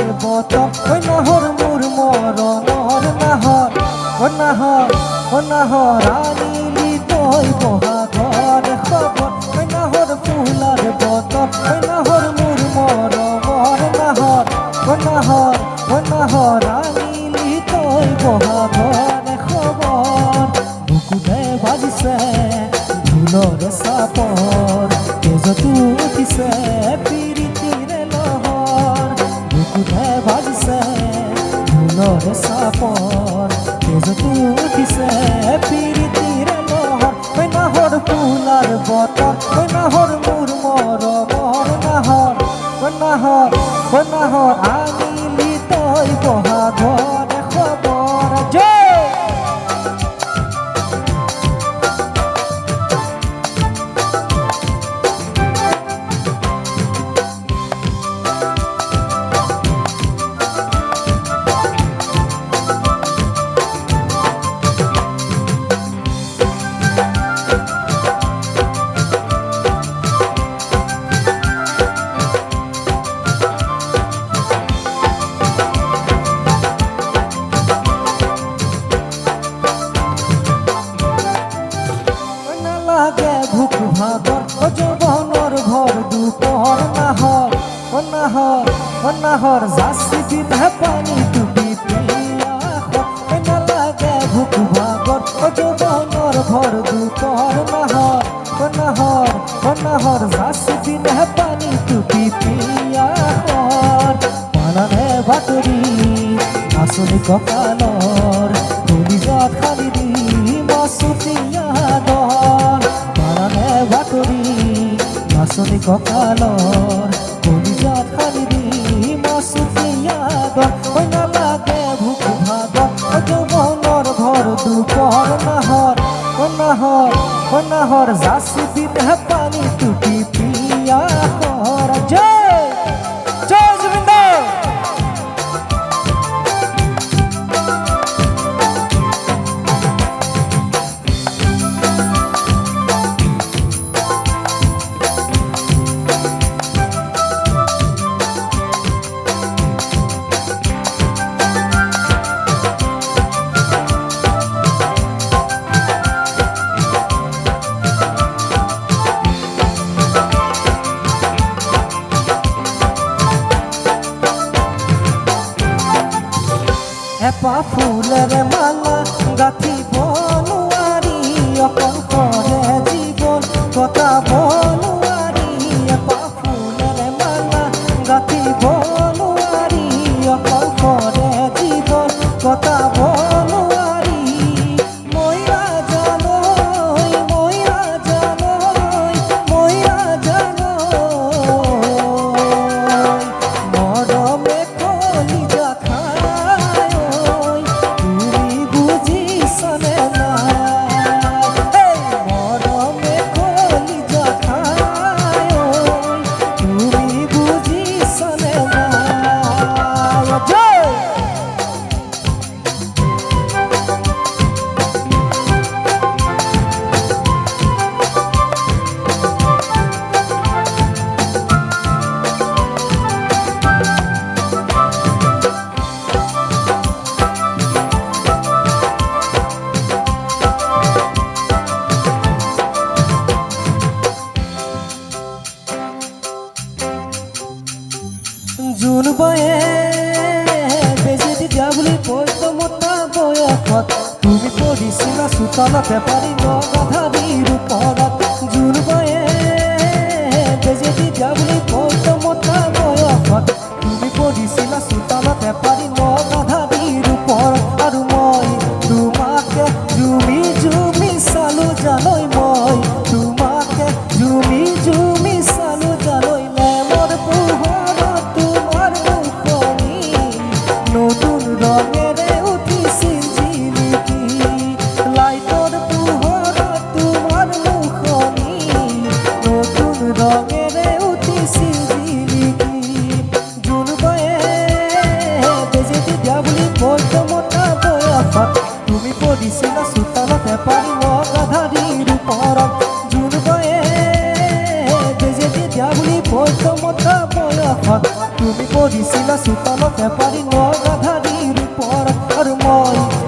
fuller বতন ওই নাহর মোর মরমর নাহর ও নাহর ও নাহর আনিলি তই বহা ঘর খবর ওই নাহর ফুলার বতন ওই নাহর মোর মরমর নাহর ও নাহর ও নাহর আনিলি তই বহা ঘর খবর বুকুতে বাজিছে ঢোলৰ চাপৰ তেজতো উঠিছে পিৰিতিৰে লহৰ বুকুতে বাজিছে ঢোলৰ চাপৰ তেজতো উঠিছে পিৰিতিৰে লহৰ ঐ নাহৰ ফুলাৰ বতৰ ঐ নাহৰ মোৰ মৰমৰ নাহৰ ঐ নাহৰ ঐ নাহৰ আনিলি তই বহা ঘৰ খবৰ জয় লাগে ভুক ভাগৰ ও যৌবনৰ ভৰ দুপৰ নাহৰ ও নাহৰ ও নাহৰ জাচি পিন্ধা পানী টুপি পিয়া নালাগে ভুক ভাগৰ ও যৌবনৰ ভৰ দুপৰ নাহৰ ও নাহৰ ও নাহৰ জাচি পিন্ধা পানী টুপি পিয়া পালানে বাতৰি আঁচনি কঁকালৰ কলিজাত খালি দি মচুতীয়া দৰ পালানে বাতৰি আঁচনি কঁকালৰ কলিজাত খালি দি মচুতীয়া দৰ ঐ নালাগে ভোক ভাগৰ ও যৌবনৰ ভৰ দুপৰ নাহৰ ও নাহৰ ও নাহৰ জাচি পিন্ধা পানী টুপি পিয়া জয় জয় জুবিন দা এপা ফুলেৰে মালা গাঁঠিব নোৱাৰি অকল কৰে জীৱন কটাব নোৱাৰি এপা ফুলেৰে মালা গাঁঠিব নোৱাৰি অকল কৰে জীৱন কটাব নোৱাৰি মইৰা জানৈ মইৰা জানৈ মইৰা জানৈ মৰমে কলিজা খায় জোন বয়ে বেজি দিয়া বুলি কৈতো মতা বয়সত তুমি পঢ়িছিলা চোতালতে পাৰি নগাধাৰীৰ ওপৰত জোন বয়ে বেজি দিয়া বুলি কৈতো মতা বয়সত তুমি পঢ়িছিলা চোতালতে পাৰি নগাধাৰীৰ ওপৰত আৰু মই তোমাকে জুমি জুমি চালো জানৈ মই তোমাকে জুমি জুমি চালো জানৈ লেমৰ পোহৰত তোমাৰ মুখনি নতুন ৰঙেৰে উঠিছিল জিলিকি লাইটৰ পোহৰত তোমাৰ মুখনি নতুন ৰঙেৰে উঠিছিল জিলিকি জোন বয়ে বেজি দিয়া বুলি কৈতো মতা বয়সত তুমি পঢ়িছিলা চোতালতে পাৰি নগাধাৰীৰ ওপৰত জোন বয়ে বেজি দিয়া বুলি কৈতো মতা বয়সত তুমি পঢ়িছিলা চোতালতে মই